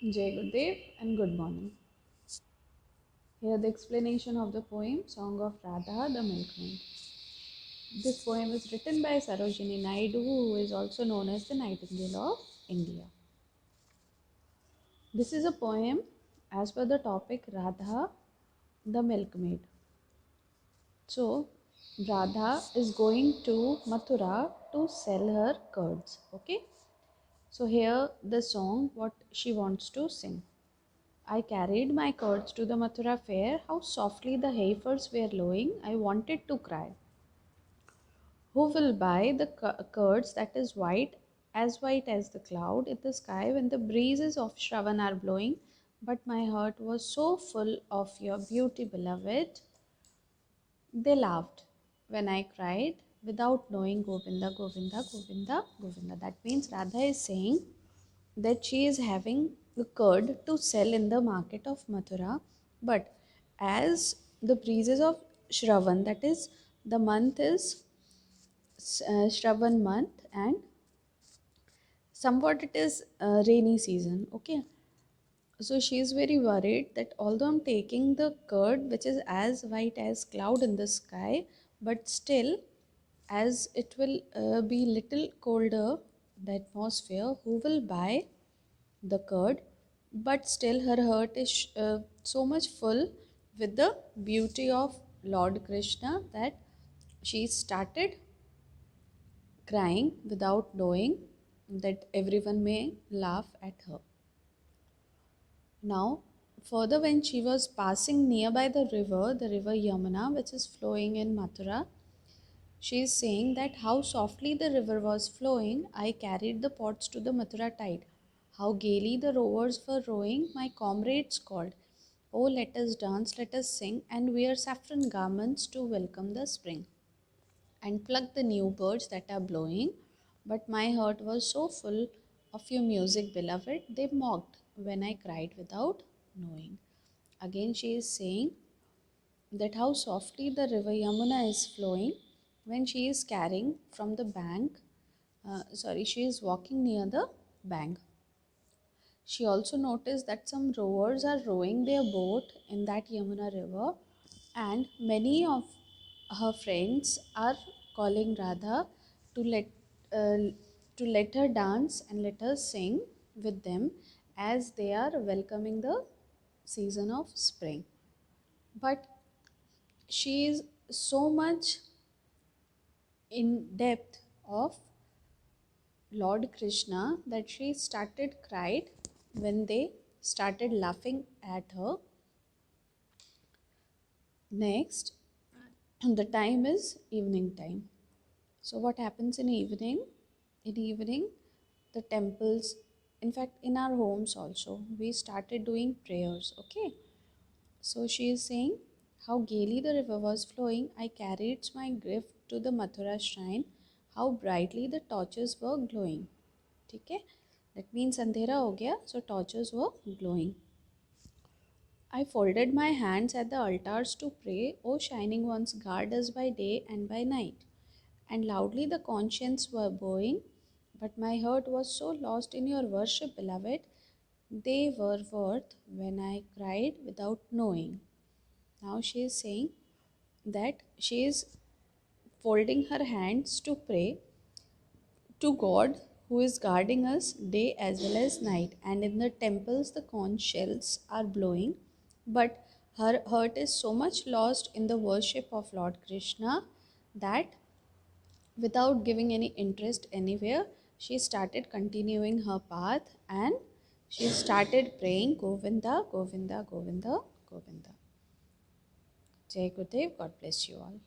Jai Gurudev and good morning. Here the explanation of the poem Song of Radha the Milkmaid. This poem is written by Sarojini Naidu, who is also known as the Nightingale of India. This is a poem as per the topic Radha the Milkmaid. So Radha is going to Mathura to sell her curds. Okay. So here the song what she wants to sing. I carried my curds to the Mathura fair. How softly the heifers were lowing. I wanted to cry. Who will buy the curds that is white as the cloud in the sky when the breezes of Shravan are blowing? But my heart was so full of your beauty, beloved. They laughed when I cried without knowing Govinda, Govinda, Govinda, Govinda. That means Radha is saying that she is having the curd to sell in the market of Mathura, but as the breezes of Shravan, that is the month is Shravan month, and somewhat it is rainy season. Okay, so she is very worried that although I'm taking the curd which is as white as cloud in the sky, but still as it will be little colder the atmosphere, who will buy the curd? But still her heart is so much full with the beauty of Lord Krishna that she started crying without knowing that everyone may laugh at her. Now, further, when she was passing nearby the river Yamuna, which is flowing in Mathura, she is saying that how softly the river was flowing, I carried the pots to the Mathura tide. How gaily the rowers were rowing, my comrades called. Oh, let us dance, let us sing, and wear saffron garments to welcome the spring, and pluck the new birds that are blowing. But my heart was so full of your music, beloved, they mocked when I cried without knowing. Again, she is saying that how softly the river Yamuna is flowing when she is carrying from the bank. She is walking near the bank. She also noticed that some rowers are rowing their boat in that Yamuna river, and many of her friends are calling Radha to uh, let her dance and let her sing with them as they are welcoming the season of spring. But she is so much in depth of Lord Krishna that she started cried when they started laughing at her. Next, the time is evening time. So what happens in evening? In evening, the temples, in fact, in our homes also, we started doing prayers. Okay. So she is saying how gaily the river was flowing. I carried my gift to the Mathura shrine. How brightly the torches were glowing. ठीक है, that means अंधेरा हो गया, so torches were glowing. I folded my hands at the altars to pray, O shining ones, guard us by day and by night. And loudly the conscience were bowing, but my heart was so lost in your worship, beloved, they were worth when I cried without knowing. Now she is saying that she is folding her hands to pray to God who is guarding us day as well as night. And in the temples, the conch shells are blowing, but her heart is so much lost in the worship of Lord Krishna that without giving any interest anywhere, she started continuing her path and she started praying Govinda, Govinda, Govinda, Govinda. Jai Gurudev, God bless you all.